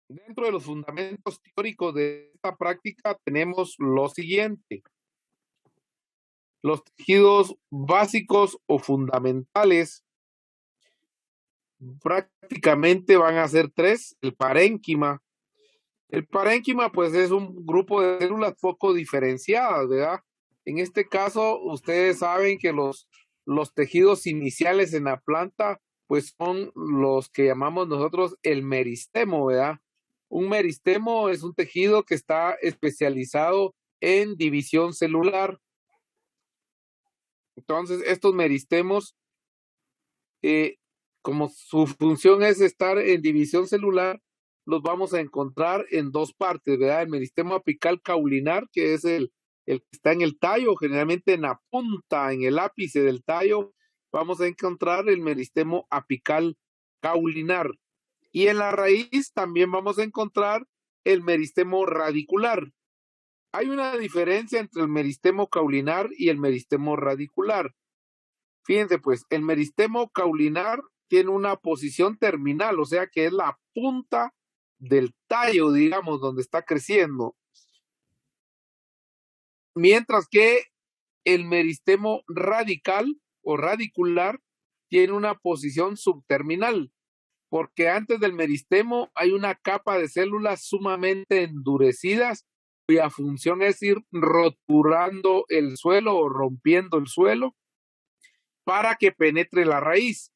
Dentro de los fundamentos teóricos de esta práctica tenemos lo siguiente. Los tejidos básicos o fundamentales prácticamente van a ser tres. El parénquima. El parénquima pues es un grupo de células poco diferenciadas, ¿verdad? En este caso, ustedes saben que los tejidos iniciales en la planta pues son los que llamamos nosotros el meristemo, ¿verdad? Un meristemo es un tejido que está especializado en división celular. Entonces, estos meristemos, como su función es estar en división celular, los vamos a encontrar en dos partes, ¿verdad? El meristemo apical caulinar, que es el que está en el tallo, generalmente en la punta, en el ápice del tallo, vamos a encontrar el meristemo apical caulinar. Y en la raíz también vamos a encontrar el meristemo radicular. Hay una diferencia entre el meristemo caulinar y el meristemo radicular. Fíjense, pues, el meristemo caulinar tiene una posición terminal, o sea que es la punta del tallo, digamos, donde está creciendo. Mientras que el meristemo radical o radicular tiene una posición subterminal, porque antes del meristemo hay una capa de células sumamente endurecidas, cuya función es ir roturando el suelo o rompiendo el suelo para que penetre la raíz.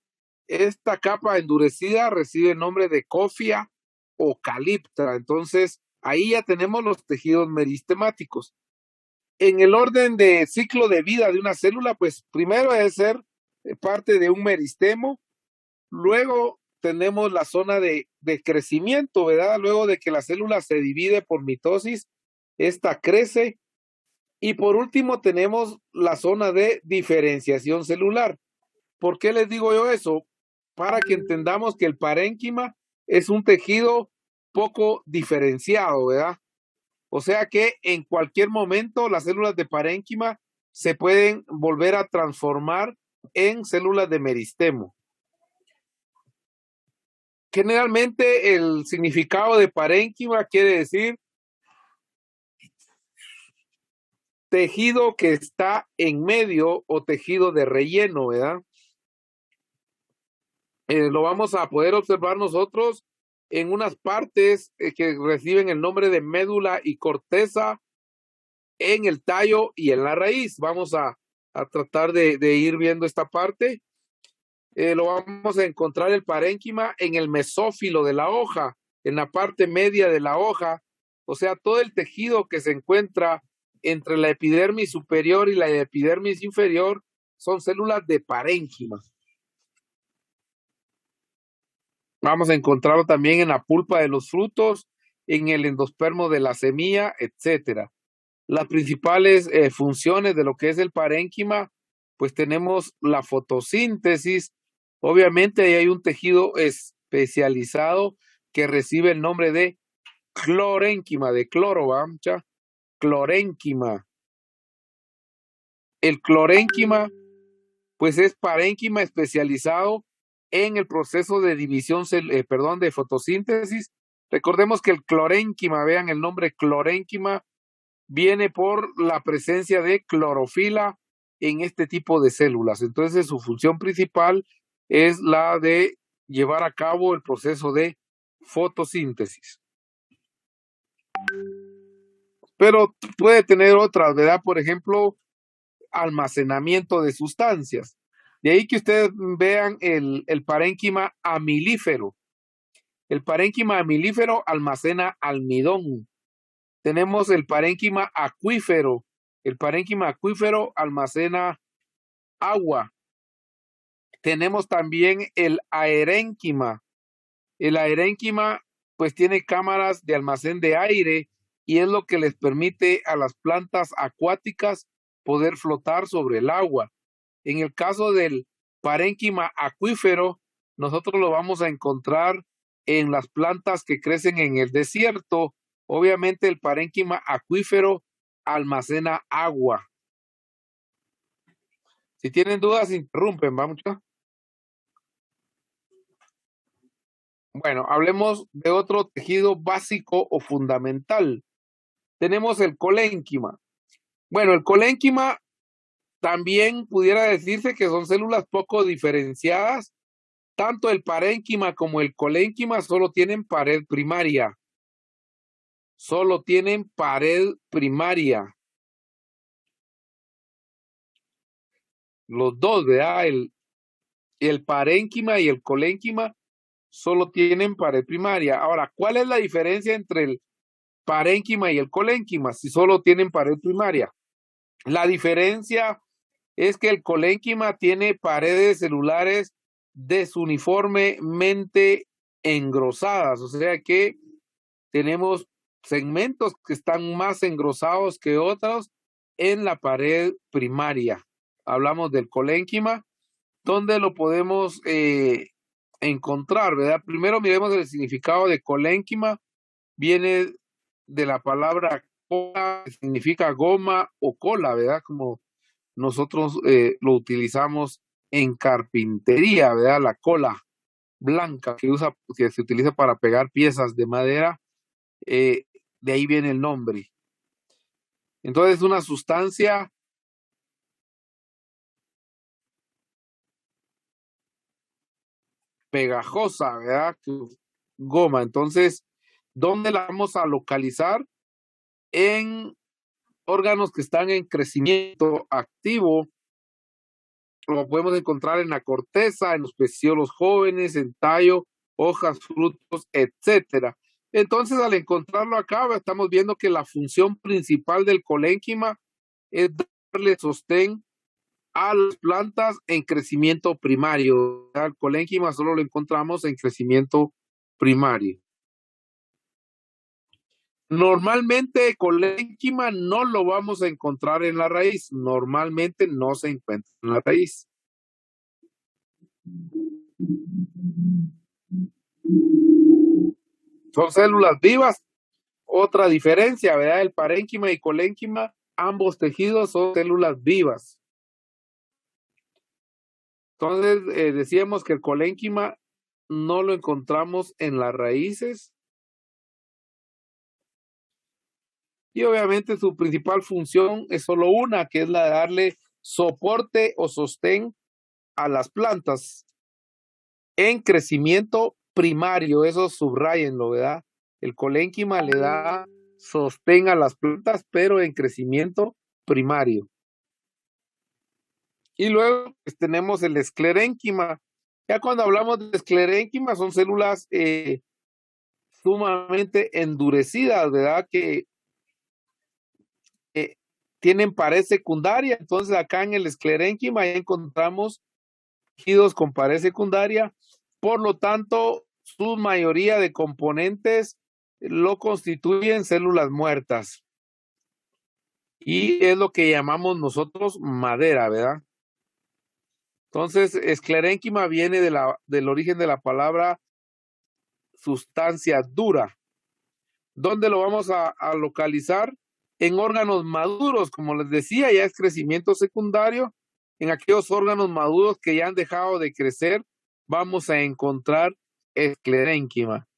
Esta capa endurecida recibe el nombre de cofia o caliptra. Entonces, ahí ya tenemos los tejidos meristemáticos. En el orden de ciclo de vida de una célula, pues primero debe ser parte de un meristemo, luego tenemos la zona de crecimiento, ¿verdad? Luego de que la célula se divide por mitosis, esta crece, y por último tenemos la zona de diferenciación celular. ¿Por qué les digo yo eso? Para que entendamos que el parénquima es un tejido poco diferenciado, ¿verdad? O sea que en cualquier momento las células de parénquima se pueden volver a transformar en células de meristemo. Generalmente el significado de parénquima quiere decir tejido que está en medio o tejido de relleno, ¿verdad? Lo vamos a poder observar nosotros en unas partes que reciben el nombre de médula y corteza en el tallo y en la raíz. Vamos a tratar de ir viendo esta parte. Lo vamos a encontrar el parénquima en el mesófilo de la hoja, en la parte media de la hoja, o sea, todo el tejido que se encuentra entre la epidermis superior y la epidermis inferior son células de parénquima. Vamos a encontrarlo también en la pulpa de los frutos, en el endospermo de la semilla, etcétera. Las principales funciones de lo que es el parénquima, pues tenemos la fotosíntesis. Obviamente ahí hay un tejido especializado que recibe el nombre de clorénquima, de cloro, ¿va? Clorénquima. El clorénquima, pues es parénquima especializado en el proceso de división, de fotosíntesis. Recordemos que el clorénquima, vean el nombre clorénquima, viene por la presencia de clorofila en este tipo de células. Entonces, su función principal es la de llevar a cabo el proceso de fotosíntesis. Pero puede tener otras, ¿verdad? Por ejemplo, almacenamiento de sustancias. De ahí que ustedes vean el parénquima amilífero. El parénquima amilífero almacena almidón. Tenemos el parénquima acuífero. El parénquima acuífero almacena agua. Tenemos también el aerénquima. El aerénquima pues tiene cámaras de almacén de aire y es lo que les permite a las plantas acuáticas poder flotar sobre el agua. En el caso del parénquima acuífero, nosotros lo vamos a encontrar en las plantas que crecen en el desierto. Obviamente el parénquima acuífero almacena agua. Si tienen dudas, interrumpen, ¿va mucho? Bueno, hablemos de otro tejido básico o fundamental. Tenemos el colénquima. Bueno, el colénquima también pudiera decirse que son células poco diferenciadas. Tanto el parénquima como el colénquima solo tienen pared primaria. Solo tienen pared primaria. Los dos, ¿verdad? El parénquima y el colénquima solo tienen pared primaria. Ahora, ¿cuál es la diferencia entre el parénquima y el colénquima si solo tienen pared primaria? La diferencia es que el colénquima tiene paredes celulares desuniformemente engrosadas, o sea que tenemos segmentos que están más engrosados que otros en la pared primaria. Hablamos del colénquima, donde lo podemos encontrar, ¿verdad? Primero miremos el significado de colénquima. Viene de la palabra cola, que significa goma o cola, ¿verdad? Como nosotros lo utilizamos en carpintería, ¿verdad? La cola blanca que se utiliza para pegar piezas de madera, de ahí viene el nombre. Entonces es una sustancia pegajosa, ¿verdad? Goma. Entonces, ¿dónde la vamos a localizar? En órganos que están en crecimiento activo. Lo podemos encontrar en la corteza, en los pecíolos jóvenes, en tallo, hojas, frutos, etcétera. Entonces, al encontrarlo acá, estamos viendo que la función principal del colénquima es darle sostén a las plantas en crecimiento primario. El colénquima solo lo encontramos en crecimiento primario. Normalmente colénquima no lo vamos a encontrar en la raíz. Normalmente no se encuentra en la raíz. Son células vivas. Otra diferencia, ¿verdad? El parénquima y colénquima, ambos tejidos son células vivas. Entonces, decíamos que el colénquima no lo encontramos en las raíces. Y obviamente su principal función es solo una, que es la de darle soporte o sostén a las plantas en crecimiento primario. Eso subrayenlo, ¿verdad? El colénquima le da sostén a las plantas, pero en crecimiento primario. Y luego pues, tenemos el esclerénquima. Ya cuando hablamos de esclerénquima son células sumamente endurecidas, ¿verdad? Que tienen pared secundaria. Entonces acá en el esclerénquima ya encontramos tejidos con pared secundaria. Por lo tanto, su mayoría de componentes lo constituyen células muertas. Y es lo que llamamos nosotros madera, ¿verdad? Entonces, esclerénquima viene del origen de la palabra sustancia dura. ¿Dónde lo vamos a localizar? En órganos maduros, como les decía, ya es crecimiento secundario. En aquellos órganos maduros que ya han dejado de crecer, vamos a encontrar esclerénquima.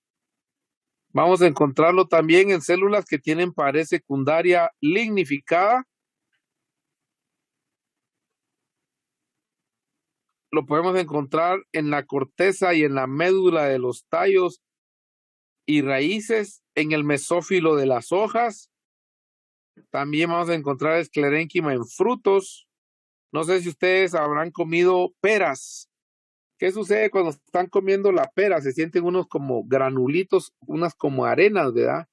Vamos a encontrarlo también en células que tienen pared secundaria lignificada. Lo podemos encontrar en la corteza y en la médula de los tallos y raíces, en el mesófilo de las hojas. También vamos a encontrar esclerénquima en frutos. No sé si ustedes habrán comido peras. ¿Qué sucede cuando están comiendo la pera? Se sienten unos como granulitos, unas como arenas, ¿verdad?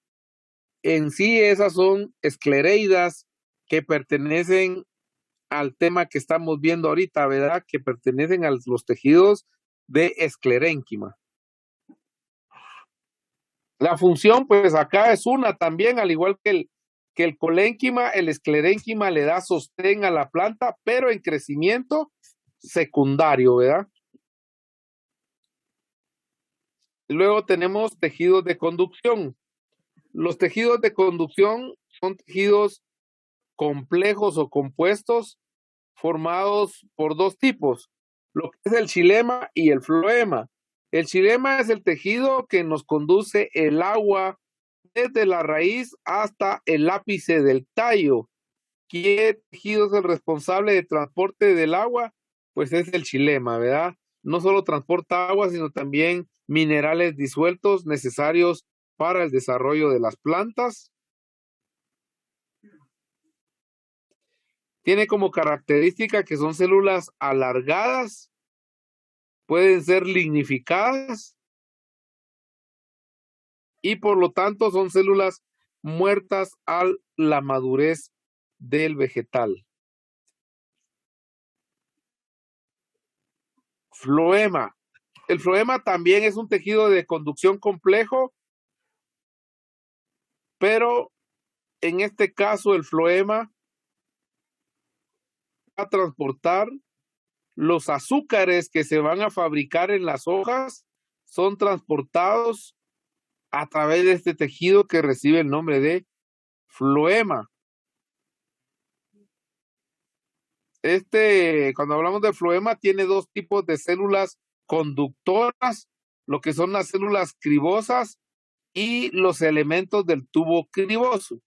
En sí esas son esclereidas que pertenecen al tema que estamos viendo ahorita, ¿verdad? Que pertenecen a los tejidos de esclerénquima. La función, pues acá es una también, al igual que el colénquima, el esclerénquima le da sostén a la planta, pero en crecimiento secundario, ¿verdad? Luego tenemos tejidos de conducción. Los tejidos de conducción son tejidos complejos o compuestos formados por dos tipos, lo que es el xilema y el floema. El xilema es el tejido que nos conduce el agua desde la raíz hasta el ápice del tallo. ¿Qué tejido es el responsable de transporte del agua? Pues es el xilema, ¿verdad? No solo transporta agua, sino también minerales disueltos necesarios para el desarrollo de las plantas. Tiene como característica que son células alargadas, pueden ser lignificadas y por lo tanto son células muertas a la madurez del vegetal. Floema. El floema también es un tejido de conducción complejo, pero en este caso el floema va a transportar los azúcares que se van a fabricar en las hojas, son transportados a través de este tejido que recibe el nombre de floema. Cuando hablamos de floema, tiene dos tipos de células conductoras, lo que son las células cribosas y los elementos del tubo criboso.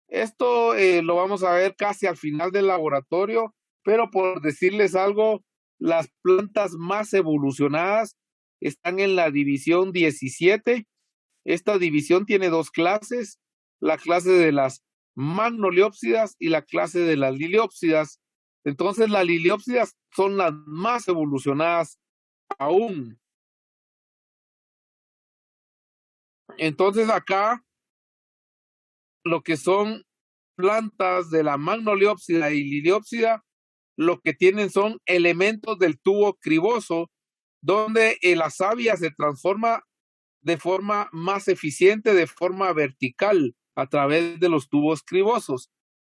Esto lo vamos a ver casi al final del laboratorio, pero por decirles algo, las plantas más evolucionadas están en la división 17. Esta división tiene dos clases, la clase de las magnoliópsidas y la clase de las liliópsidas. Entonces, las liliópsidas son las más evolucionadas aún. Entonces, acá, lo que son plantas de la magnoliópsida y liliópsida, lo que tienen son elementos del tubo criboso, donde la savia se transforma de forma más eficiente, de forma vertical, a través de los tubos cribosos.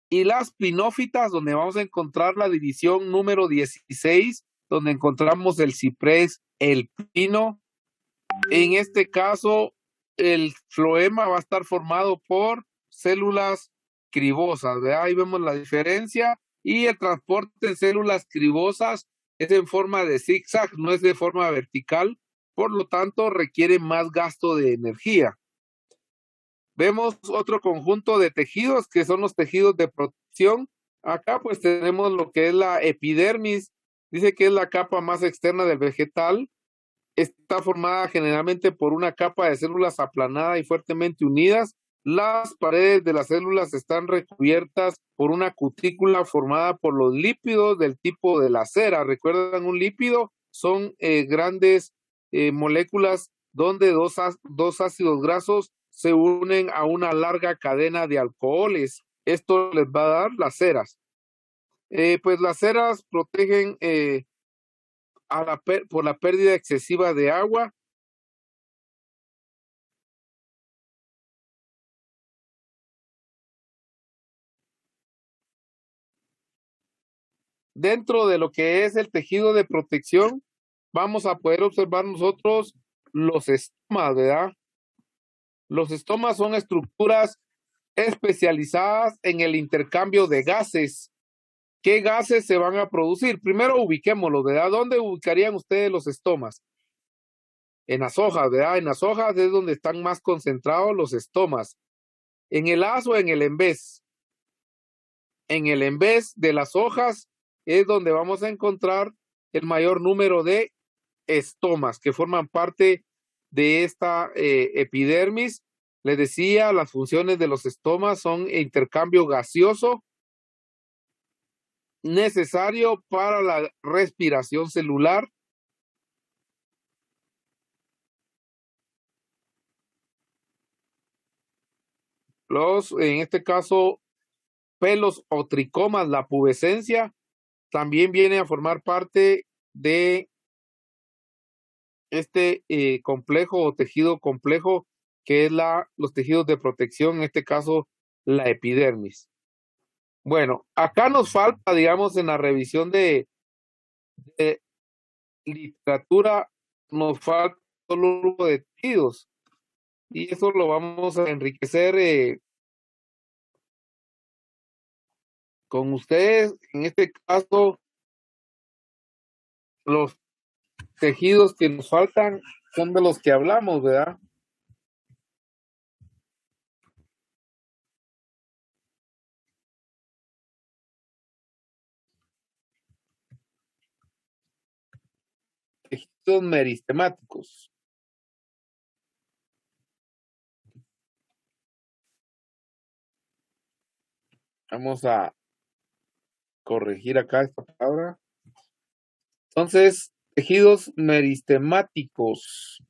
Y las pinófitas, donde vamos a encontrar la división número 16, donde encontramos el ciprés, el pino. En este caso, el floema va a estar formado por células cribosas, ¿verdad? Ahí vemos la diferencia. Y el transporte de células cribosas es en forma de zigzag, no es de forma vertical, por lo tanto requiere más gasto de energía. Vemos otro conjunto de tejidos que son los tejidos de protección. Acá pues tenemos lo que es la epidermis, dice que es la capa más externa del vegetal. Está formada generalmente por una capa de células aplanada y fuertemente unidas. Las paredes de las células están recubiertas por una cutícula formada por los lípidos del tipo de la cera. ¿Recuerdan un lípido? Son grandes moléculas donde dos ácidos grasos se unen a una larga cadena de alcoholes. Esto les va a dar las ceras. Pues las ceras protegen por la pérdida excesiva de agua. Dentro de lo que es el tejido de protección, vamos a poder observar nosotros los estomas, ¿verdad? Los estomas son estructuras especializadas en el intercambio de gases. ¿Qué gases se van a producir? Primero ubiquémoslos, ¿verdad? ¿Dónde ubicarían ustedes los estomas? En las hojas, ¿verdad? En las hojas es donde están más concentrados los estomas. ¿En el haz o en el envés? En el envés de las hojas es donde vamos a encontrar el mayor número de estomas que forman parte de esta epidermis. Les decía, las funciones de los estomas son intercambio gaseoso necesario para la respiración celular. En este caso, pelos o tricomas, la pubescencia, también viene a formar parte de este complejo o tejido complejo que es los tejidos de protección, en este caso la epidermis. Bueno, acá nos falta, digamos, en la revisión de literatura, nos falta un grupo de tejidos y eso lo vamos a enriquecer con ustedes. En este caso, los tejidos que nos faltan son de los que hablamos, ¿verdad? Tejidos meristemáticos. Vamos a corregir acá esta palabra. Entonces, tejidos meristemáticos.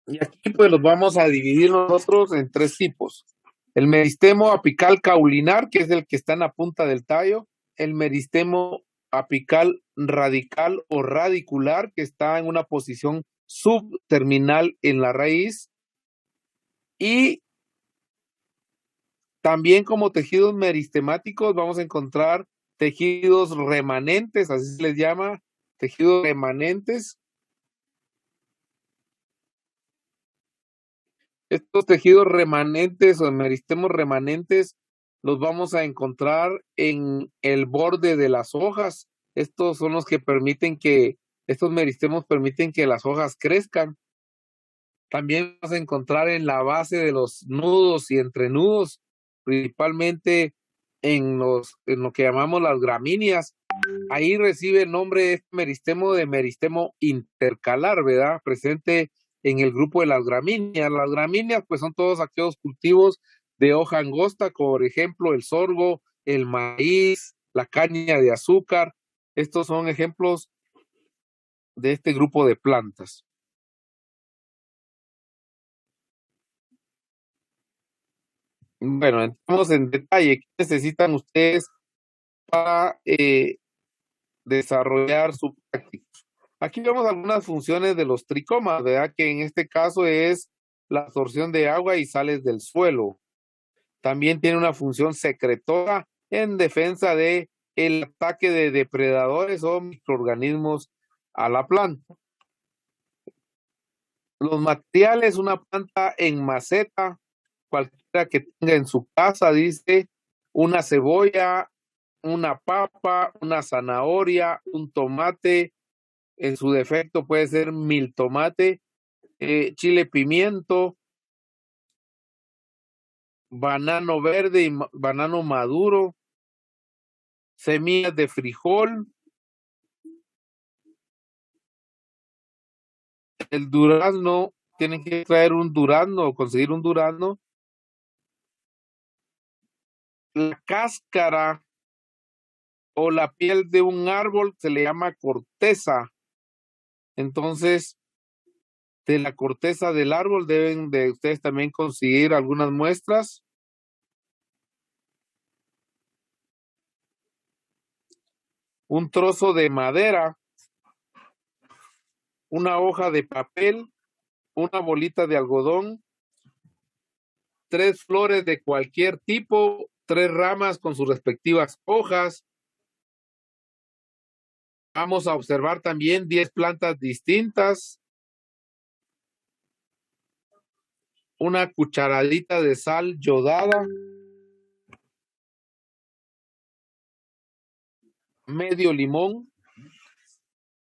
Y aquí pues los vamos a dividir nosotros en tres tipos. El meristemo apical caulinar, que es el que está en la punta del tallo. El meristemo apical radical o radicular, que está en una posición subterminal en la raíz. Y también como tejidos meristemáticos vamos a encontrar tejidos remanentes, así se les llama, tejidos remanentes. Estos tejidos remanentes o meristemos remanentes los vamos a encontrar en el borde de las hojas. Estos son los que permiten que, estos meristemos permiten que las hojas crezcan. También vamos a encontrar en la base de los nudos y entrenudos, principalmente en lo que llamamos las gramíneas. Ahí recibe el nombre este meristemo de meristemo intercalar, ¿verdad? Presente en el grupo de las gramíneas. Las gramíneas, pues son todos aquellos cultivos de hoja angosta, por ejemplo, el sorgo, el maíz, la caña de azúcar. Estos son ejemplos de este grupo de plantas. Bueno, entramos en detalle. ¿Qué necesitan ustedes para desarrollar su práctica? Aquí vemos algunas funciones de los tricomas, ¿verdad? Que en este caso es la absorción de agua y sales del suelo. También tiene una función secretora en defensa de el ataque de depredadores o microorganismos a la planta. Los materiales, una planta en maceta, cualquiera que tenga en su casa, dice, una cebolla, una papa, una zanahoria, un tomate, en su defecto puede ser mil tomate, chile pimiento, banano verde y banano maduro, semillas de frijol, el durazno, tienen que traer un durazno o conseguir un durazno, la cáscara o la piel de un árbol se le llama corteza. Entonces, de la corteza del árbol deben de ustedes también conseguir algunas muestras. Un trozo de madera, una hoja de papel, una bolita de algodón, 3 flores de cualquier tipo, 3 ramas con sus respectivas hojas. Vamos a observar también 10 plantas distintas, una cucharadita de sal yodada, medio limón,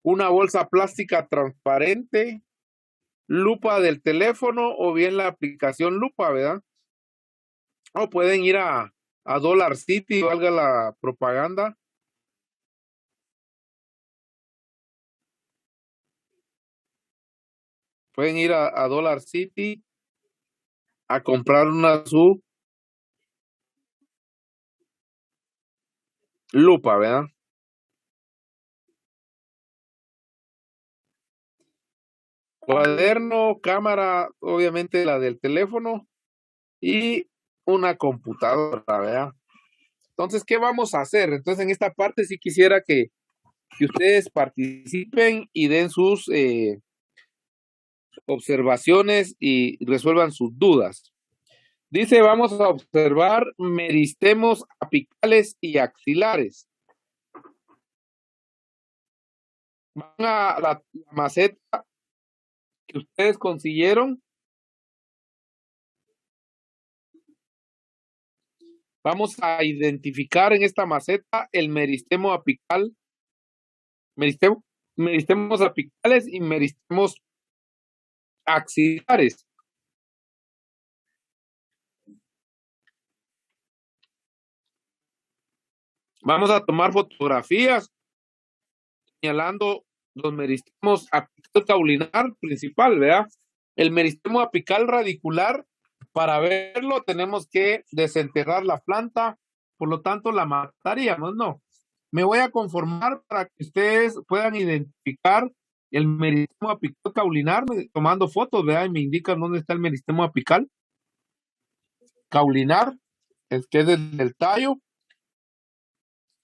una bolsa plástica transparente, lupa del teléfono o bien la aplicación lupa, ¿verdad? O pueden ir a Dollar City, valga la propaganda. Pueden ir a Dollar City a comprar una su lupa, ¿verdad? Cuaderno, cámara, obviamente la del teléfono y una computadora, ¿verdad? Entonces, ¿qué vamos a hacer? Entonces, en esta parte sí quisiera que ustedes participen y den sus observaciones y resuelvan sus dudas. Dice, vamos a observar meristemos apicales y axilares. Van a la maceta que ustedes consiguieron. Vamos a identificar en esta maceta el meristemo apical. ¿Meristemo? meristemos apicales y meristemos axilares. Vamos a tomar fotografías señalando los meristemos apical caulinar principal, ¿verdad? El meristemo apical radicular, para verlo tenemos que desenterrar la planta, por lo tanto la mataríamos, ¿no? Me voy a conformar para que ustedes puedan identificar el meristemo apical caulinar tomando fotos, ¿verdad? Y me indican dónde está el meristemo apical caulinar, el que es del tallo.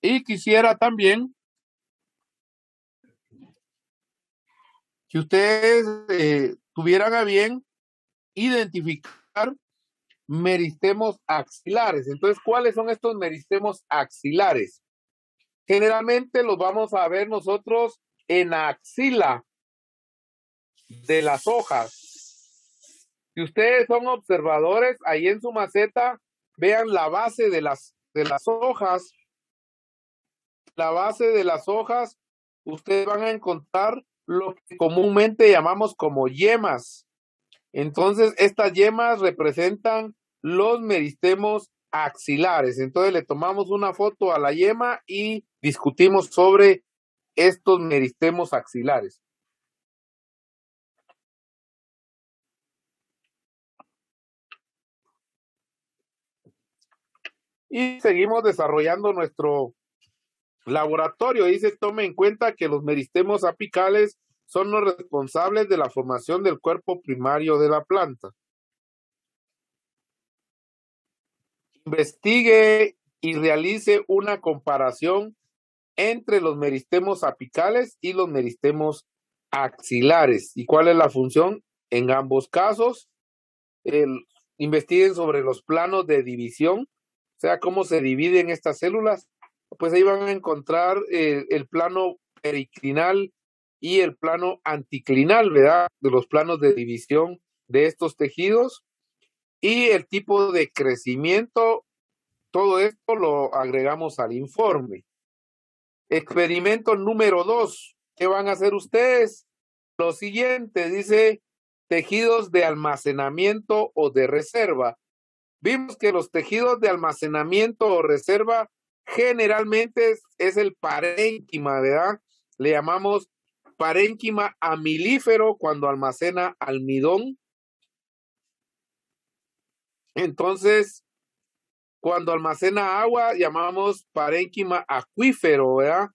Y quisiera también que ustedes tuvieran a bien identificar meristemos axilares. Entonces, ¿cuáles son estos meristemos axilares? Generalmente los vamos a ver nosotros en la axila de las hojas. Si ustedes son observadores, ahí en su maceta, vean la base de las hojas. La base de las hojas, ustedes van a encontrar lo que comúnmente llamamos como yemas. Entonces, estas yemas representan los meristemos axilares. Entonces, le tomamos una foto a la yema y discutimos sobre estos meristemos axilares. Y seguimos desarrollando nuestro laboratorio. Dice, tome en cuenta que los meristemos apicales son los responsables de la formación del cuerpo primario de la planta. Investigue y realice una comparación entre los meristemos apicales y los meristemos axilares. ¿Y cuál es la función en ambos casos? Investiguen sobre los planos de división, o sea, cómo se dividen estas células. Pues ahí van a encontrar el plano periclinal y el plano anticlinal, ¿verdad? De los planos de división de estos tejidos y el tipo de crecimiento. Todo esto lo agregamos al informe. Experimento número 2. ¿Qué van a hacer ustedes? Lo siguiente, dice tejidos de almacenamiento o de reserva. Vimos que los tejidos de almacenamiento o reserva generalmente es el parénquima, ¿verdad? Le llamamos parénquima amilífero cuando almacena almidón. Entonces, cuando almacena agua, llamamos parénquima acuífero, ¿verdad?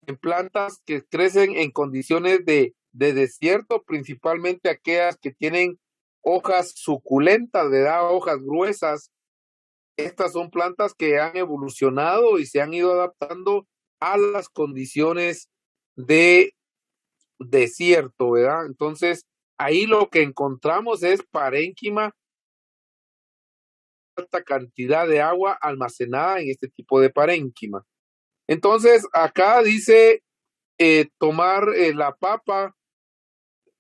En plantas que crecen en condiciones de desierto, principalmente aquellas que tienen hojas suculentas, ¿verdad? Hojas gruesas. Estas son plantas que han evolucionado y se han ido adaptando a las condiciones de desierto, ¿verdad? Entonces, ahí lo que encontramos es parénquima, alta cantidad de agua almacenada en este tipo de parénquima. Entonces, acá dice tomar la papa,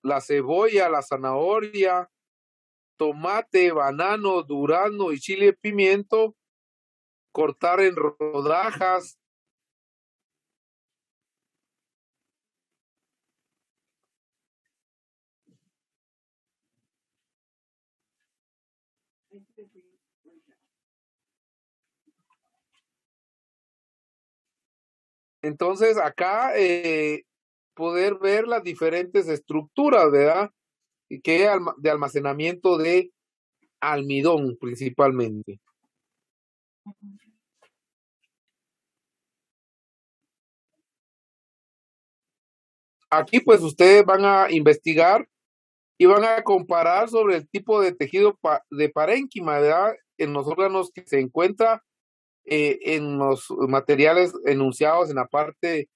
la cebolla, la zanahoria, tomate, banano, durazno y chile pimiento, cortar en rodajas. Entonces, acá poder ver las diferentes estructuras, ¿verdad? Que de almacenamiento de almidón principalmente. Aquí pues ustedes van a investigar y van a comparar sobre el tipo de tejido de parénquima, ¿verdad? En los órganos que se encuentra en los materiales enunciados en la parte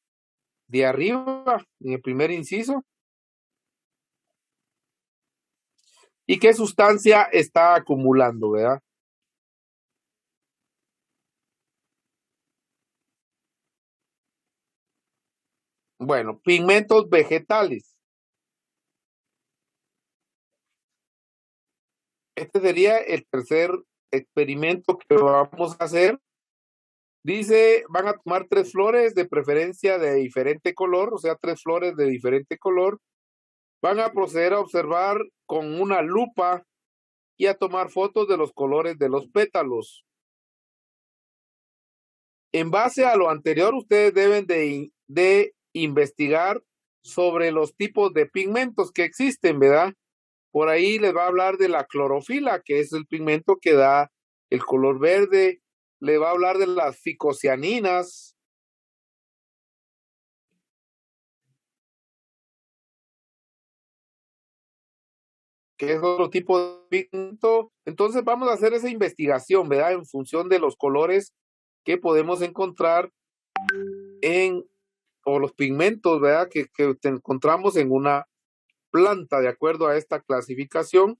de arriba, en el primer inciso. ¿Y qué sustancia está acumulando, verdad? Bueno, pigmentos vegetales. Este sería el tercer experimento que vamos a hacer. Dice, van a tomar 3 flores de preferencia de diferente color, o sea, 3 flores de diferente color. Van a proceder a observar con una lupa y a tomar fotos de los colores de los pétalos. En base a lo anterior, ustedes deben de investigar sobre los tipos de pigmentos que existen, ¿verdad? Por ahí les va a hablar de la clorofila, que es el pigmento que da el color verde. Le va a hablar de las ficocianinas, que es otro tipo de pigmento. Entonces vamos a hacer esa investigación, ¿verdad? En función de los colores que podemos encontrar o los pigmentos, ¿verdad? Que encontramos en una planta, de acuerdo a esta clasificación.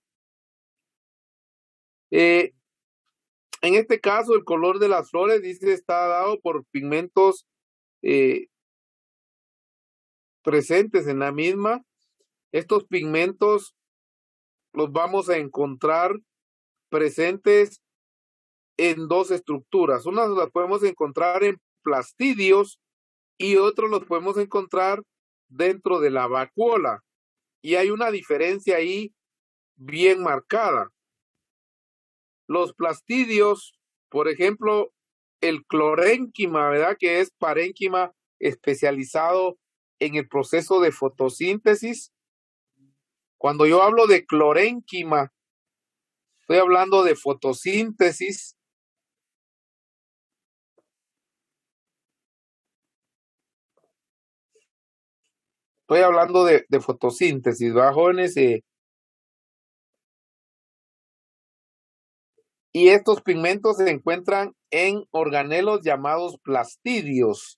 En este caso, el color de las flores, dice, está dado por pigmentos presentes en la misma. Estos pigmentos los vamos a encontrar presentes en 2 estructuras. Unas las podemos encontrar en plastidios y otros los podemos encontrar dentro de la vacuola. Y hay una diferencia ahí bien marcada. Los plastidios, por ejemplo, el clorénquima, ¿verdad? Que es parénquima especializado en el proceso de fotosíntesis. Cuando yo hablo de clorénquima, estoy hablando de fotosíntesis. Estoy hablando de fotosíntesis, ¿verdad, jóvenes? Y estos pigmentos se encuentran en organelos llamados plastidios.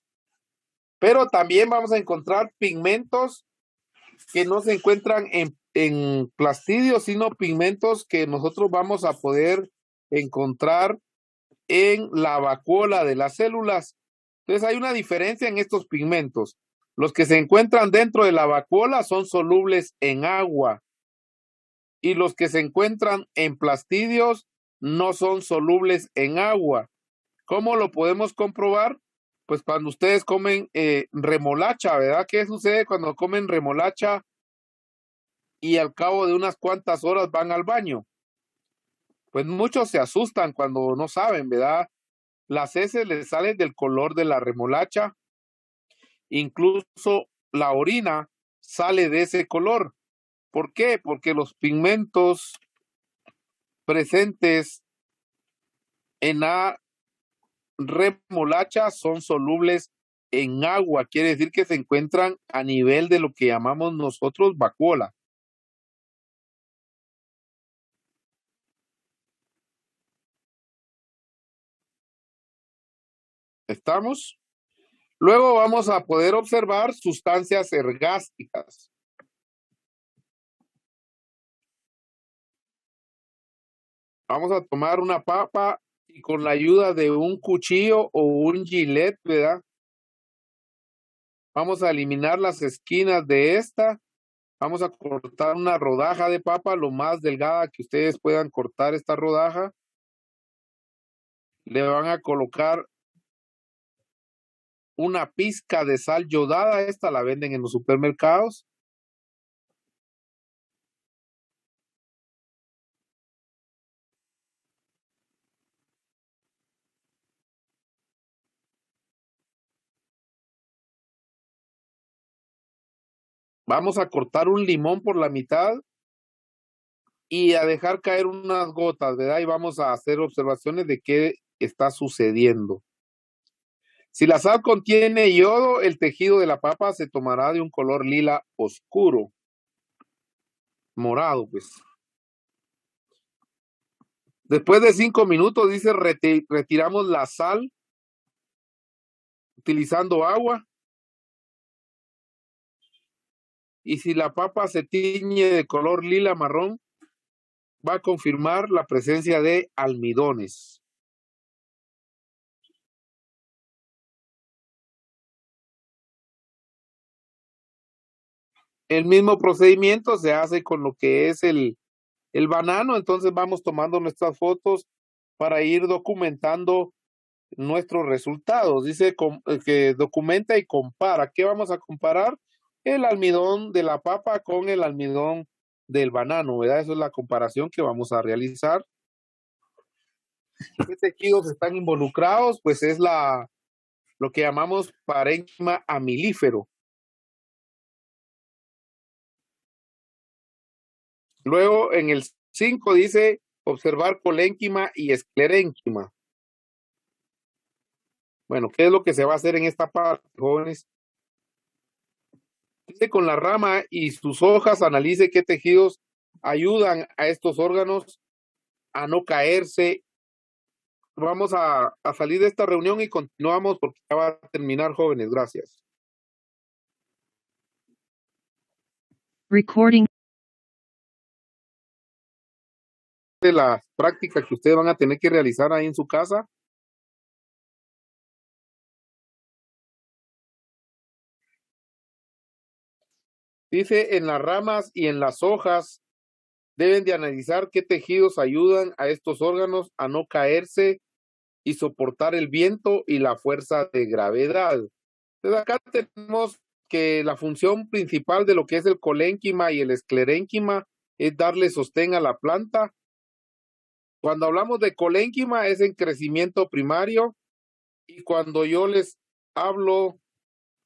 Pero también vamos a encontrar pigmentos que no se encuentran en plastidios, sino pigmentos que nosotros vamos a poder encontrar en la vacuola de las células. Entonces hay una diferencia en estos pigmentos. Los que se encuentran dentro de la vacuola son solubles en agua y los que se encuentran en plastidios no son solubles en agua. ¿Cómo lo podemos comprobar? Pues cuando ustedes comen remolacha, ¿verdad? ¿Qué sucede cuando comen remolacha y al cabo de unas cuantas horas van al baño? Pues muchos se asustan cuando no saben, ¿verdad? Las heces les salen del color de la remolacha, incluso la orina sale de ese color. ¿Por qué? Porque los pigmentos presentes en la remolacha son solubles en agua, quiere decir que se encuentran a nivel de lo que llamamos nosotros vacuola. ¿Estamos? Luego vamos a poder observar sustancias ergásticas. Vamos a tomar una papa y con la ayuda de un cuchillo o un gilet, ¿verdad? Vamos a eliminar las esquinas de esta. Vamos a cortar una rodaja de papa lo más delgada que ustedes puedan cortar esta rodaja. Le van a colocar una pizca de sal yodada. Esta la venden en los supermercados. Vamos a cortar un limón por la mitad y a dejar caer unas gotas, ¿verdad? Y vamos a hacer observaciones de qué está sucediendo. Si la sal contiene yodo, el tejido de la papa se tomará de un color lila oscuro, morado, pues. Después de 5 minutos, dice, retiramos la sal utilizando agua. Y si la papa se tiñe de color lila marrón, va a confirmar la presencia de almidones. El mismo procedimiento se hace con lo que es el banano, entonces vamos tomando nuestras fotos para ir documentando nuestros resultados. Dice que documenta y compara. ¿Qué vamos a comparar? El almidón de la papa con el almidón del banano, ¿verdad? Esa es la comparación que vamos a realizar. ¿Qué tejidos están involucrados? Pues es lo que llamamos parénquima amilífero. Luego en el 5 dice observar colénquima y esclerénquima. Bueno, ¿qué es lo que se va a hacer en esta parte, jóvenes? Dice con la rama y sus hojas analice qué tejidos ayudan a estos órganos a no caerse. Vamos a salir de esta reunión y continuamos porque ya va a terminar, jóvenes. Gracias. Recording. De las prácticas que ustedes van a tener que realizar ahí en su casa. Dice en las ramas y en las hojas deben de analizar qué tejidos ayudan a estos órganos a no caerse y soportar el viento y la fuerza de gravedad. Entonces acá tenemos que la función principal de lo que es el colénquima y el esclerénquima es darle sostén a la planta. Cuando hablamos de colénquima es en crecimiento primario, y cuando yo les hablo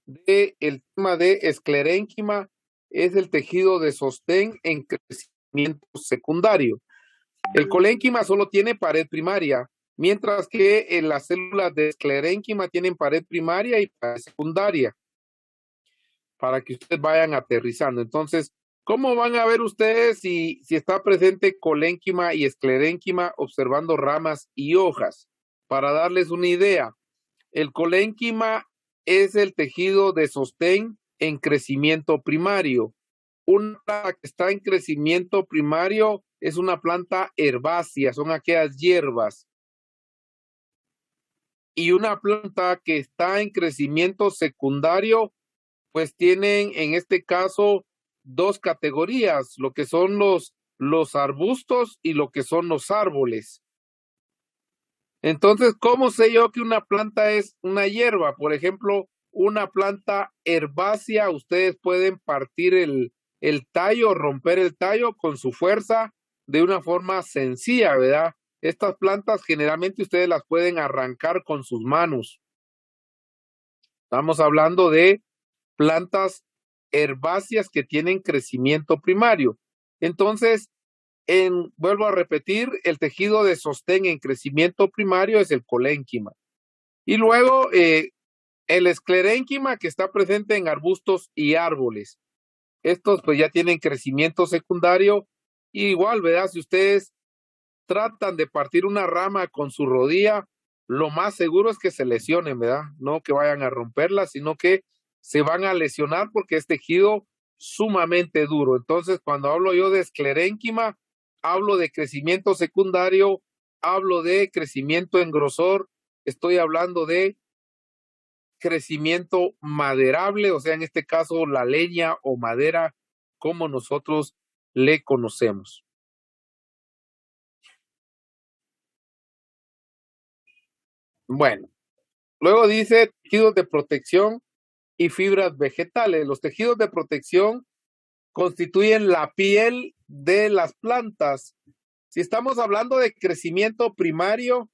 de el tema de esclerénquima es el tejido de sostén en crecimiento secundario. El colénquima solo tiene pared primaria, mientras que en las células de esclerénquima tienen pared primaria y pared secundaria, para que ustedes vayan aterrizando. Entonces, ¿cómo van a ver ustedes si está presente colénquima y esclerénquima observando ramas y hojas? Para darles una idea, el colénquima es el tejido de sostén en crecimiento primario. Una planta que está en crecimiento primario es una planta herbácea, son aquellas hierbas. Y una planta que está en crecimiento secundario, pues tienen en este caso dos categorías, lo que son los arbustos y lo que son los árboles. Entonces, ¿cómo sé yo que una planta es una hierba? Por ejemplo, una planta herbácea, ustedes pueden partir el tallo, romper el tallo con su fuerza de una forma sencilla, ¿verdad? Estas plantas generalmente ustedes las pueden arrancar con sus manos. Estamos hablando de plantas herbáceas que tienen crecimiento primario. Entonces, vuelvo a repetir, el tejido de sostén en crecimiento primario es el colénquima. Y luego el esclerénquima, que está presente en arbustos y árboles. Estos pues ya tienen crecimiento secundario. Y igual, ¿verdad? Si ustedes tratan de partir una rama con su rodilla, lo más seguro es que se lesionen, ¿verdad? No que vayan a romperla, sino que se van a lesionar porque es tejido sumamente duro. Entonces, cuando hablo yo de esclerénquima, hablo de crecimiento secundario, hablo de crecimiento en grosor, estoy hablando de crecimiento maderable, o sea, en este caso la leña o madera, como nosotros le conocemos. Bueno, luego dice tejidos de protección y fibras vegetales. Los tejidos de protección constituyen la piel de las plantas. Si estamos hablando de crecimiento primario,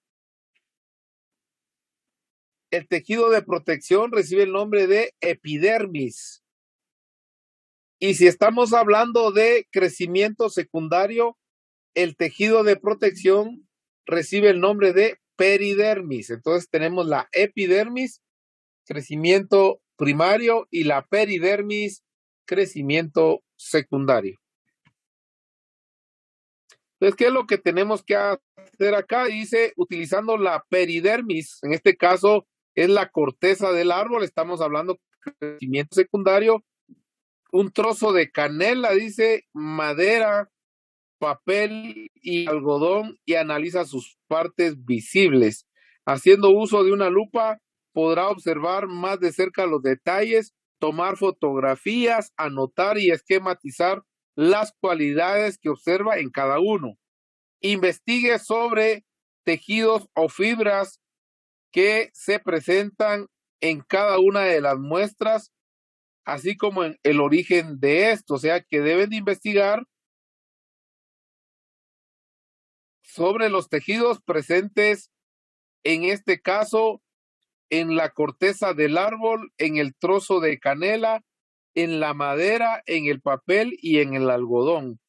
el tejido de protección recibe el nombre de epidermis. Y si estamos hablando de crecimiento secundario, el tejido de protección recibe el nombre de peridermis. Entonces tenemos la epidermis, crecimiento primario, y la peridermis, crecimiento secundario. Entonces, ¿qué es lo que tenemos que hacer acá? Dice, utilizando la peridermis, en este caso es la corteza del árbol, estamos hablando de crecimiento secundario, un trozo de canela, dice, madera, papel y algodón, y analiza sus partes visibles. Haciendo uso de una lupa, podrá observar más de cerca los detalles, tomar fotografías, anotar y esquematizar las cualidades que observa en cada uno. Investigue sobre tejidos o fibras que se presentan en cada una de las muestras, así como en el origen de esto. O sea que deben de investigar sobre los tejidos presentes, en este caso, en la corteza del árbol, en el trozo de canela, en la madera, en el papel y en el algodón.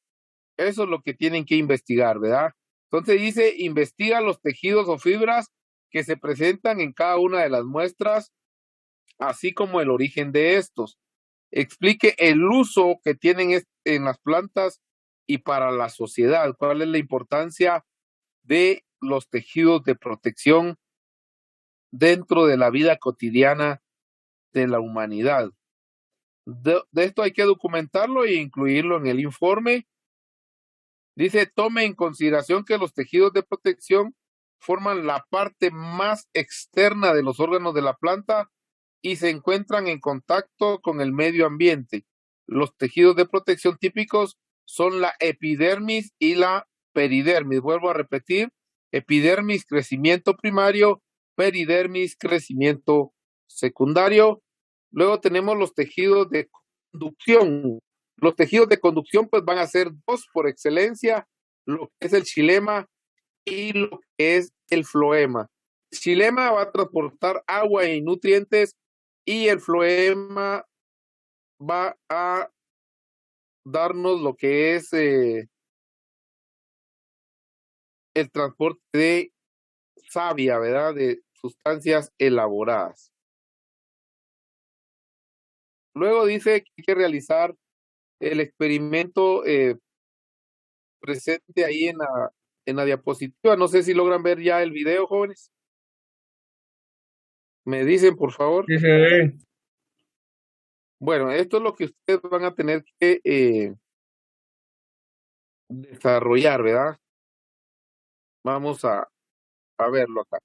Eso es lo que tienen que investigar, ¿verdad? Entonces dice, investiga los tejidos o fibras que se presentan en cada una de las muestras, así como el origen de estos. Explique el uso que tienen en las plantas y para la sociedad. ¿Cuál es la importancia de los tejidos de protección dentro de la vida cotidiana de la humanidad? De esto hay que documentarlo e incluirlo en el informe. Dice, tome en consideración que los tejidos de protección forman la parte más externa de los órganos de la planta y se encuentran en contacto con el medio ambiente. Los tejidos de protección típicos son la epidermis y la peridermis. Vuelvo a repetir, epidermis, crecimiento primario, peridermis, crecimiento secundario. Luego tenemos los tejidos de conducción. Los tejidos de conducción pues van a ser dos por excelencia, lo que es el xilema y lo que es el floema. El xilema va a transportar agua y nutrientes y el floema va a darnos lo que es el transporte de savia, ¿verdad? De sustancias elaboradas. Luego dice que hay que realizar el experimento presente ahí en la diapositiva. No sé si logran ver ya el video, jóvenes. Me dicen, por favor. Sí se ve. Bueno, esto es lo que ustedes van a tener que desarrollar, ¿verdad? Vamos a verlo acá.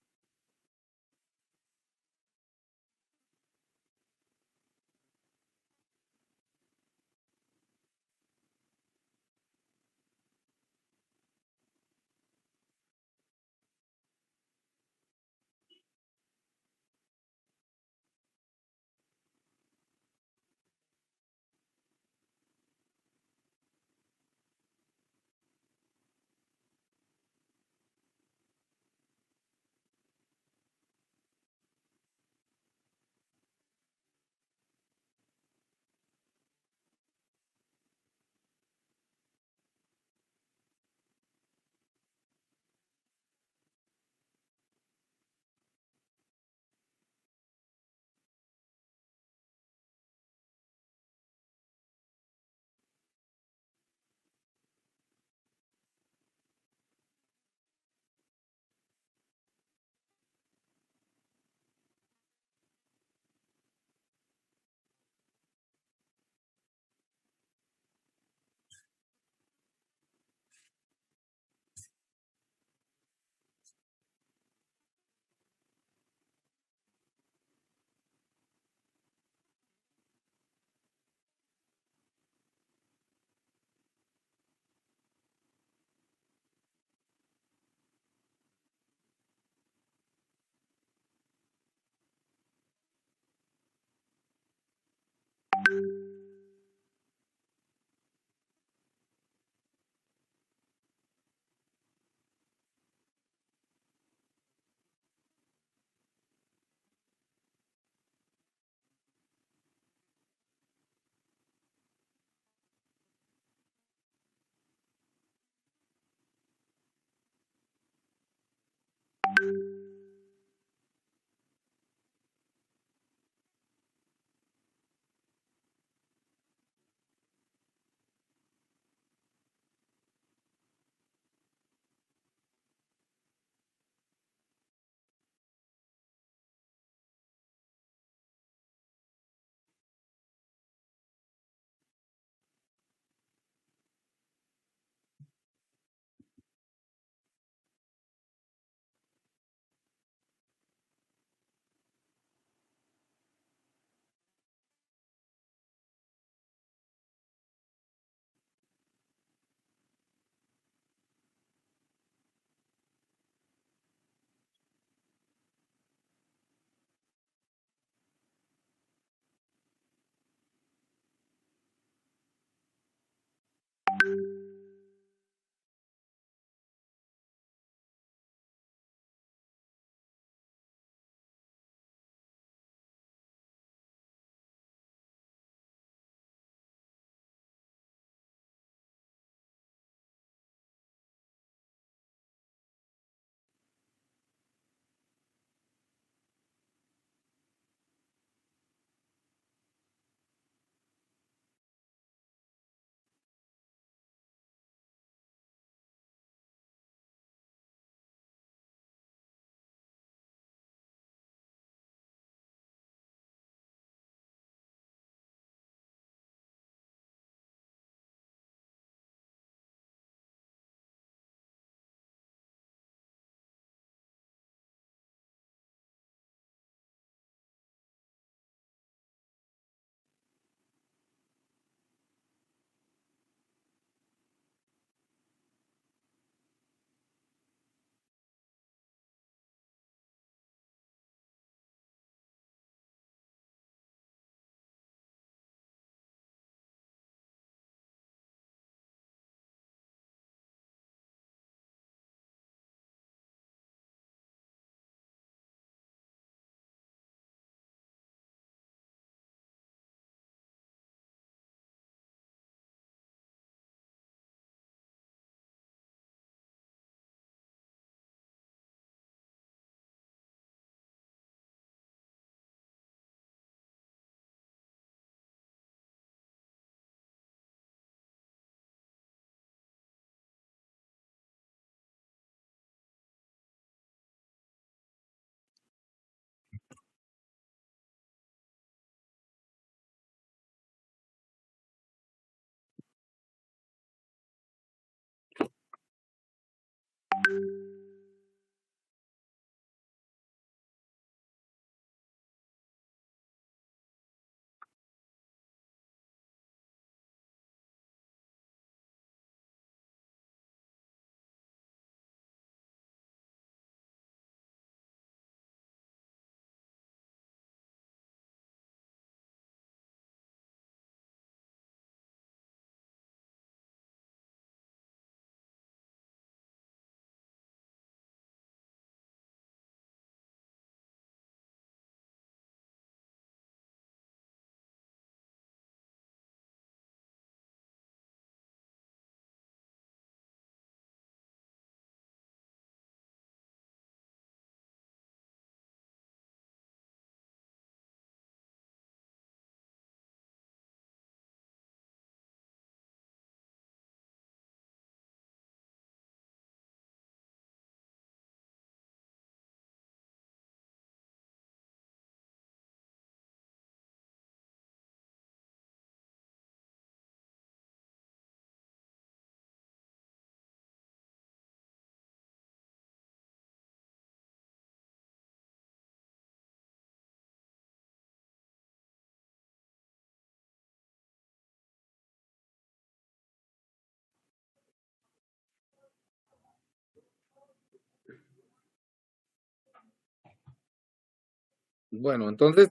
Bueno, entonces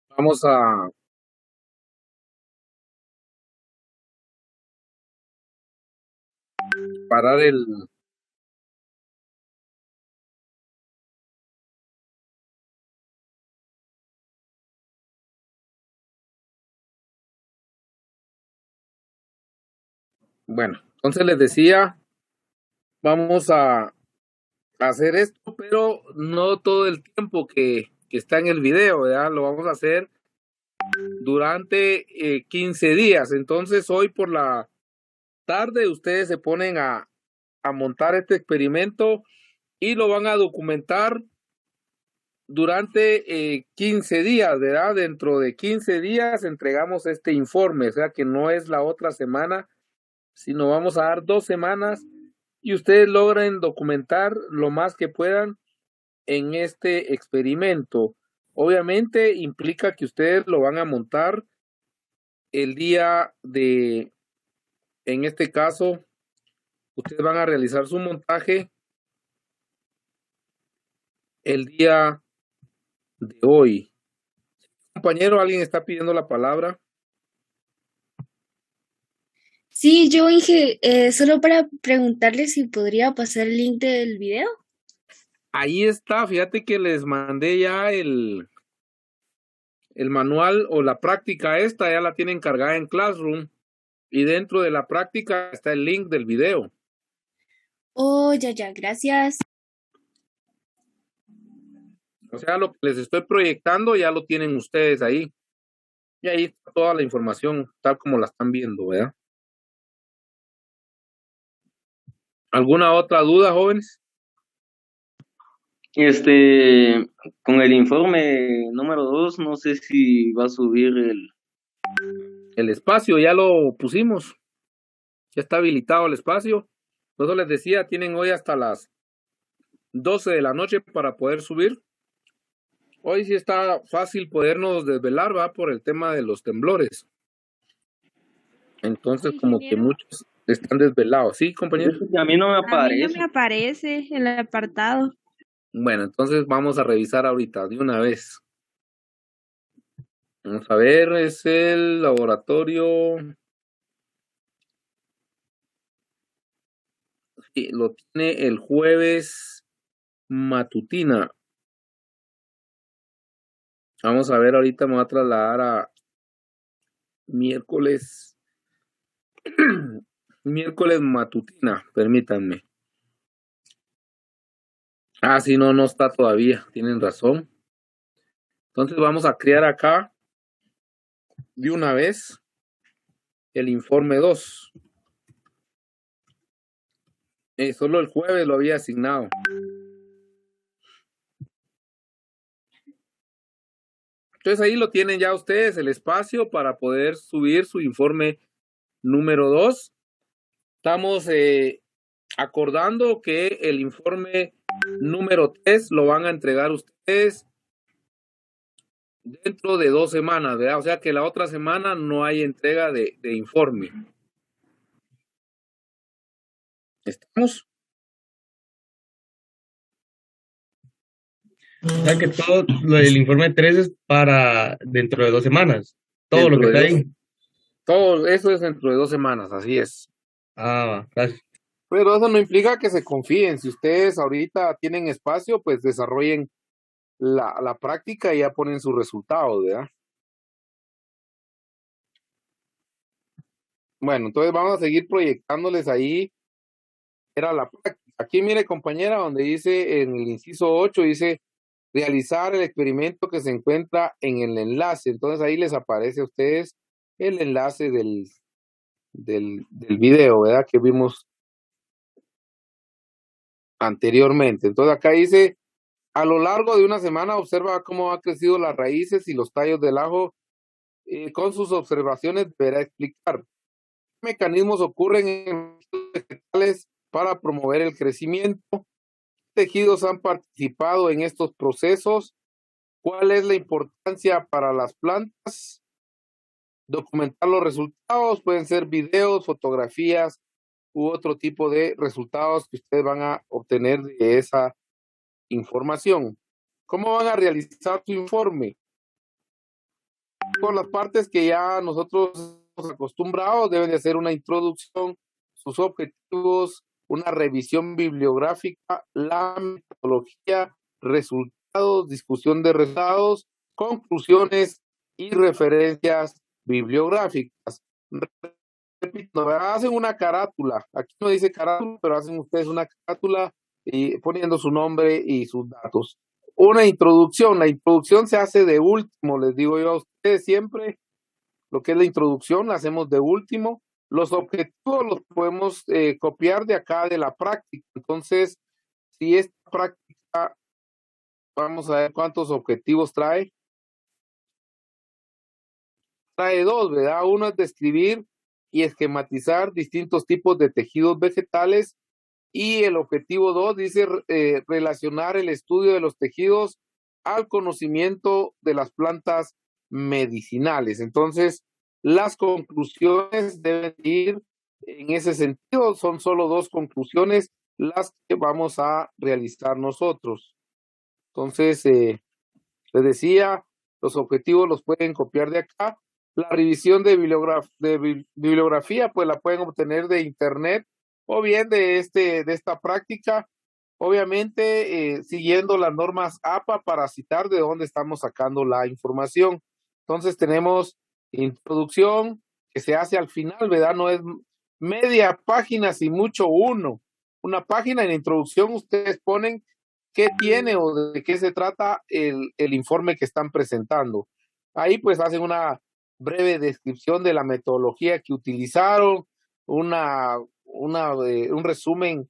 vamos a parar bueno, entonces les decía, vamos a hacer esto, pero no todo el tiempo que está en el video, ¿verdad? Lo vamos a hacer durante 15 días. Entonces, hoy por la tarde ustedes se ponen a montar este experimento y lo van a documentar durante 15 días, ¿verdad? Dentro de 15 días entregamos este informe, o sea que no es la otra semana, sino vamos a dar 2 semanas y ustedes logren documentar lo más que puedan en este experimento. Obviamente implica que ustedes lo van a montar el día en este caso, ustedes van a realizar su montaje el día de hoy. Compañero, ¿alguien está pidiendo la palabra? Sí, yo Inge, solo para preguntarle si podría pasar el link del video. Ahí está, fíjate que les mandé ya el manual o la práctica esta, ya la tienen cargada en Classroom y dentro de la práctica está el link del video. Oh, ya, gracias. O sea, lo que les estoy proyectando ya lo tienen ustedes ahí. Y ahí está toda la información, tal como la están viendo, ¿verdad? ¿Alguna otra duda, jóvenes? Con el informe número 2, no sé si va a subir El espacio ya lo pusimos, ya está habilitado el espacio. Por eso les decía, tienen hoy hasta las 12 de la noche para poder subir. Hoy sí está fácil podernos desvelar, va, por el tema de los temblores. Entonces, como que Ingeniero, muchos están desvelados. ¿Sí, compañero? a mí no me a mí no aparece. me aparece el apartado. Bueno, entonces vamos a revisar ahorita de una vez. Vamos a ver, es el laboratorio. Sí, lo tiene el jueves matutina. Vamos a ver, ahorita me voy a trasladar a miércoles. Miércoles matutina, permítanme. Ah, sí, no está todavía, tienen razón. Entonces vamos a crear acá de una vez el informe 2. Solo el jueves lo había asignado. Entonces ahí lo tienen ya ustedes, el espacio para poder subir su informe número 2. Estamos acordando que el informe número 3 lo van a entregar ustedes dentro de 2 semanas, ¿verdad? O sea que la otra semana no hay entrega de informe. ¿Estamos? O sea que todo lo del informe 3 es para dentro de 2 semanas. Todo lo que está ahí. Todo eso es dentro de 2 semanas, así es. Ah, gracias. Pero eso no implica que se confíen. Si ustedes ahorita tienen espacio, pues desarrollen la práctica y ya ponen sus resultados, ¿verdad? Bueno, entonces vamos a seguir proyectándoles ahí. Era la práctica. Aquí mire, compañera, donde dice en el inciso 8, dice realizar el experimento que se encuentra en el enlace. Entonces ahí les aparece a ustedes el enlace del video, ¿verdad? Que vimos anteriormente. Entonces acá dice, a lo largo de una semana observa cómo han crecido las raíces y los tallos del ajo. Con sus observaciones deberá explicar qué mecanismos ocurren en los vegetales para promover el crecimiento, qué tejidos han participado en estos procesos, cuál es la importancia para las plantas, documentar los resultados, pueden ser videos, fotografías u otro tipo de resultados que ustedes van a obtener de esa información. ¿Cómo van a realizar su informe? Por las partes que ya nosotros hemos acostumbrado, deben de hacer una introducción, sus objetivos, una revisión bibliográfica, la metodología, resultados, discusión de resultados, conclusiones y referencias bibliográficas. Repito, hacen una carátula, aquí no dice carátula, pero hacen ustedes una carátula y poniendo su nombre y sus datos. Una introducción, la introducción se hace de último, les digo yo a ustedes siempre, lo que es la introducción la hacemos de último. Los objetivos los podemos copiar de acá de la práctica. Entonces, si esta práctica, vamos a ver cuántos objetivos trae. Trae dos, ¿verdad? Uno es describir y esquematizar distintos tipos de tejidos vegetales, y el objetivo 2 dice relacionar el estudio de los tejidos al conocimiento de las plantas medicinales. Entonces, las conclusiones deben ir en ese sentido. Son solo dos conclusiones las que vamos a realizar nosotros. Entonces, les decía, los objetivos los pueden copiar de acá. La revisión de bibliografía, pues la pueden obtener de internet o bien de esta práctica, obviamente siguiendo las normas APA para citar de dónde estamos sacando la información. Entonces tenemos introducción que se hace al final, ¿verdad? No es media página, si mucho una página. En la introducción ustedes ponen qué tiene o de qué se trata el informe que están presentando. Ahí pues hacen una breve descripción de la metodología que utilizaron, un resumen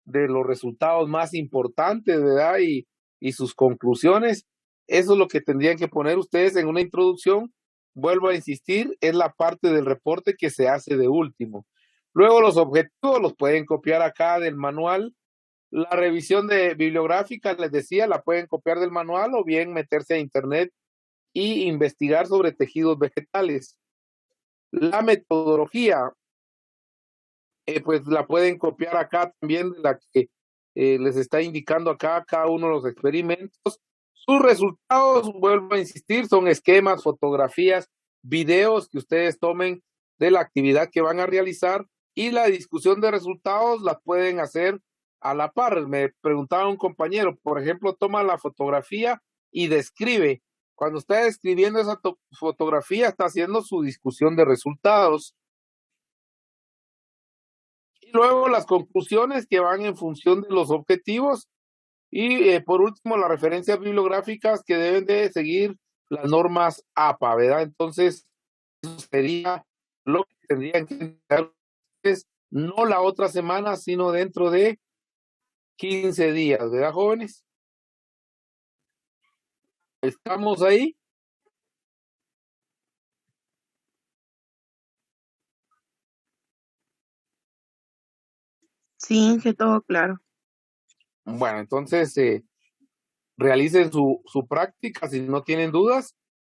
de los resultados más importantes, ¿verdad? Y sus conclusiones. Eso es lo que tendrían que poner ustedes en una introducción. Vuelvo a insistir, es la parte del reporte que se hace de último. Luego los objetivos los pueden copiar acá del manual. La revisión bibliográfica, les decía, la pueden copiar del manual o bien meterse a internet y investigar sobre tejidos vegetales. La metodología, pues la pueden copiar acá también, de la que les está indicando acá cada uno de los experimentos. Sus resultados, vuelvo a insistir, son esquemas, fotografías, videos que ustedes tomen de la actividad que van a realizar, y la discusión de resultados la pueden hacer a la par. Me preguntaba un compañero, por ejemplo, toma la fotografía y describe. Cuando está describiendo esa fotografía, está haciendo su discusión de resultados. Y luego las conclusiones que van en función de los objetivos. Y por último, las referencias bibliográficas que deben de seguir las normas APA, ¿verdad? Entonces, eso sería lo que tendrían que hacer ustedes, no la otra semana, sino dentro de 15 días, ¿verdad, jóvenes? ¿Estamos ahí? Sí, que todo claro. Bueno, entonces realicen su práctica. Si no tienen dudas,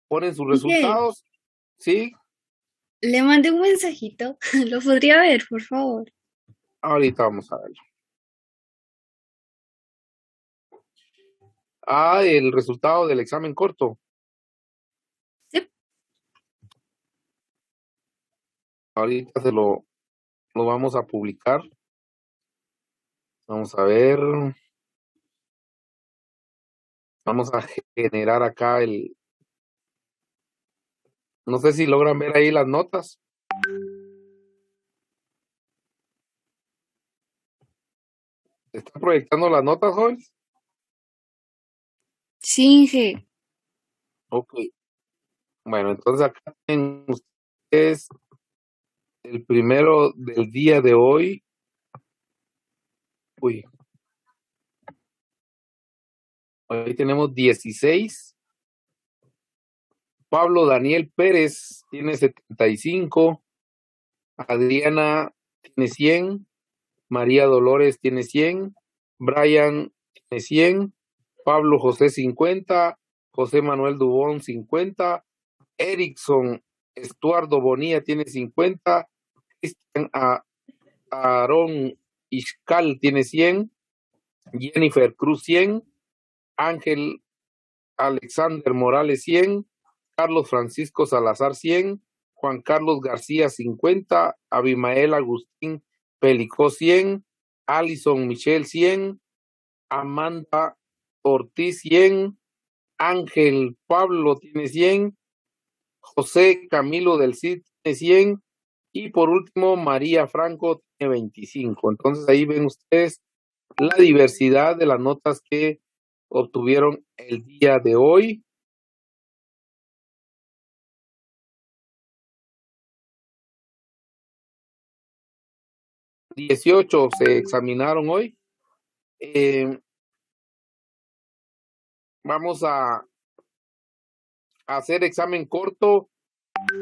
ponen sus resultados. ¿Sí? Le mandé un mensajito. ¿Lo podría ver, por favor? Ahorita vamos a verlo. El resultado del examen corto. Sí. Ahorita lo vamos a publicar. Vamos a ver. Vamos a generar acá no sé si logran ver ahí las notas. ¿Está proyectando las notas, jóvenes? Sí, Inge. Ok. Bueno, entonces acá tienen ustedes el primero del día de hoy. Uy. Hoy tenemos 16. Pablo Daniel Pérez tiene 75. Adriana tiene 100. María Dolores tiene 100. Brian tiene 100. Pablo José 50. José Manuel Dubón 50. Erickson Estuardo Bonilla tiene 50. Cristian Aarón Iscal tiene 100. Jennifer Cruz 100. Ángel Alexander Morales 100, Carlos Francisco Salazar 100, Juan Carlos García 50, Abimael Agustín Pelicó 100, Alison Michelle 100, Amanda Ortiz 100, Ángel Pablo tiene 100, José Camilo del Cid tiene 100 y por último María Franco tiene 25. Entonces ahí ven ustedes la diversidad de las notas que obtuvieron el día de hoy. ...18 se examinaron hoy. Vamos a hacer examen corto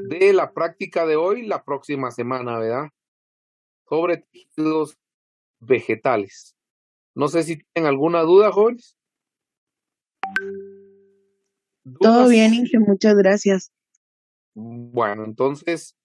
de la práctica de hoy la próxima semana, ¿verdad? Sobre tejidos vegetales. No sé si tienen alguna duda, jóvenes. Todo ¿Dudas? bien, Inge, muchas gracias. Bueno, entonces